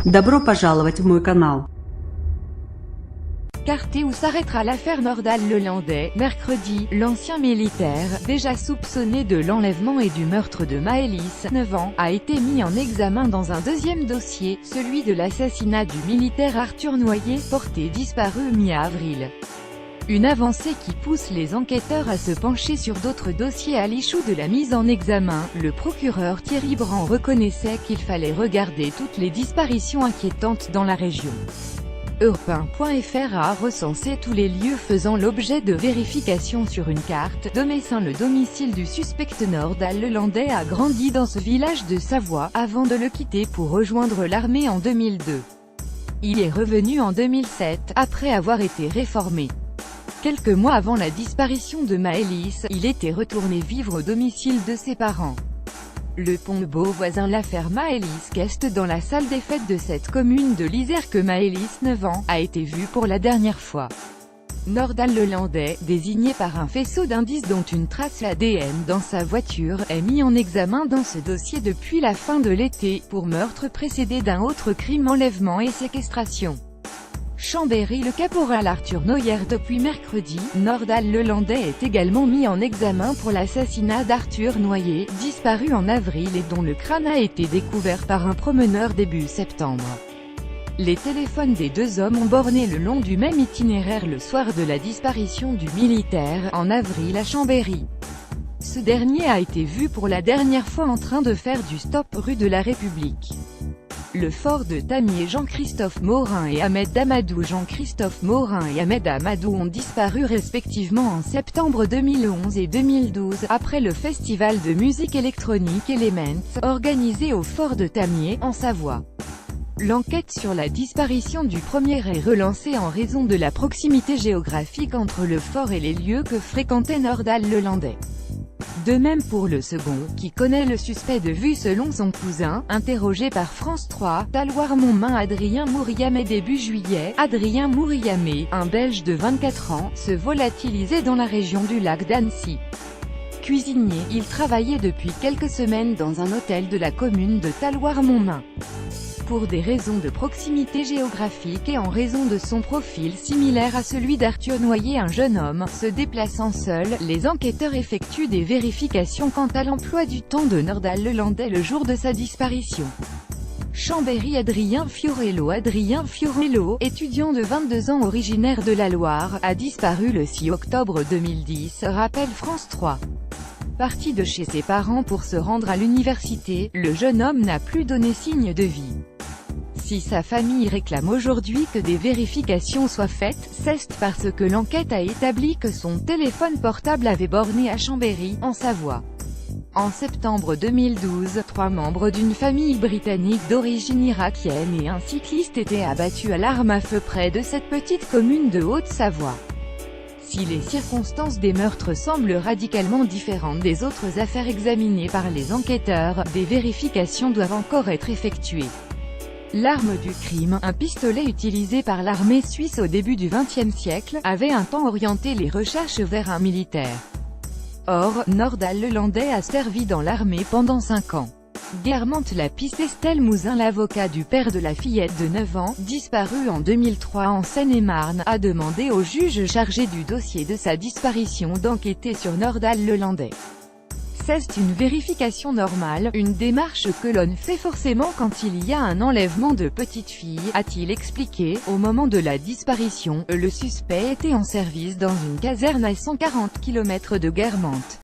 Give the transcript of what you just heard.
Добро пожаловать в мой канал. Carté où s'arrêtera l'affaire Nordal-Lelandais. Mercredi, l'ancien militaire, déjà soupçonné de l'enlèvement et du meurtre de Maëlys, 9 ans, a été mis en examen dans un deuxième dossier, celui de l'assassinat du militaire Arthur Noyer, porté disparu mi-avril. Une avancée qui pousse les enquêteurs à se pencher sur d'autres dossiers à l'issue de la mise en examen. Le procureur Thierry Brand reconnaissait qu'il fallait regarder toutes les disparitions inquiétantes dans la région. Europe1.fr a recensé tous les lieux faisant l'objet de vérification sur une carte. Domessin, le domicile du suspect Nordal-Lelandais, a grandi dans ce village de Savoie, avant de le quitter pour rejoindre l'armée en 2002. Il est revenu en 2007, après avoir été réformé. Quelques mois avant la disparition de Maëlys, il était retourné vivre au domicile de ses parents. Le Pont-de-Beau voisin l'affaire Maëlys Guest dans la salle des fêtes de cette commune de l'Isère que Maëlys, 9 ans, a été vu pour la dernière fois. Nordal-Lelandais, désigné par un faisceau d'indices dont une trace ADN dans sa voiture, est mis en examen dans ce dossier depuis la fin de l'été, pour meurtre précédé d'un autre crime, enlèvement et séquestration. Chambéry, le caporal Arthur Noyer. Depuis mercredi, Nordal-Lelandais est également mis en examen pour l'assassinat d'Arthur Noyer, disparu en avril et dont le crâne a été découvert par un promeneur début septembre. Les téléphones des deux hommes ont borné le long du même itinéraire le soir de la disparition du militaire, en avril à Chambéry. Ce dernier a été vu pour la dernière fois en train de faire du stop rue de la République. Le fort de Tamier. Jean-Christophe Morin et Ahmed Amadou. Jean-Christophe Morin et Ahmed Amadou ont disparu respectivement en septembre 2011 et 2012, après le festival de musique électronique Elements, organisé au fort de Tamier, en Savoie. L'enquête sur la disparition du premier est relancée en raison de la proximité géographique entre le fort et les lieux que fréquentait Nordal-Lelandais. De même pour le second, qui connaît le suspect de vue selon son cousin, interrogé par France 3, Talloires-Montmain. Adrien Mouriamé. Début juillet, Adrien Mouriamé, un Belge de 24 ans, se volatilisait dans la région du lac d'Annecy. Cuisinier, il travaillait depuis quelques semaines dans un hôtel de la commune de Talloires-Montmain. Pour des raisons de proximité géographique et en raison de son profil similaire à celui d'Arthur Noyer, un jeune homme, se déplaçant seul, les enquêteurs effectuent des vérifications quant à l'emploi du temps de Nordal-Lelandais le jour de sa disparition. Chambéry. Adrien Fiorello. Adrien Fiorello, étudiant de 22 ans originaire de la Loire, a disparu le 6 octobre 2010, rappelle France 3. Parti de chez ses parents pour se rendre à l'université, le jeune homme n'a plus donné signe de vie. Si sa famille réclame aujourd'hui que des vérifications soient faites, c'est parce que l'enquête a établi que son téléphone portable avait borné à Chambéry, en Savoie. En septembre 2012, 3 membres d'une famille britannique d'origine irakienne et un cycliste étaient abattus à l'arme à feu près de cette petite commune de Haute-Savoie. Si les circonstances des meurtres semblent radicalement différentes des autres affaires examinées par les enquêteurs, des vérifications doivent encore être effectuées. L'arme du crime, un pistolet utilisé par l'armée suisse au début du XXe siècle, avait un temps orienté les recherches vers un militaire. Or, Nordal-Lelandais a servi dans l'armée pendant 5 ans. Guermantes la piste. Estelle Mouzin, l'avocat du père de la fillette de 9 ans, disparue en 2003 en Seine-et-Marne, a demandé au juge chargé du dossier de sa disparition d'enquêter sur Nordal-Lelandais. C'est une vérification normale, une démarche que l'on fait forcément quand il y a un enlèvement de petite fille, a-t-il expliqué. Au moment de la disparition, le suspect était en service dans une caserne à 140 km de Guermantes.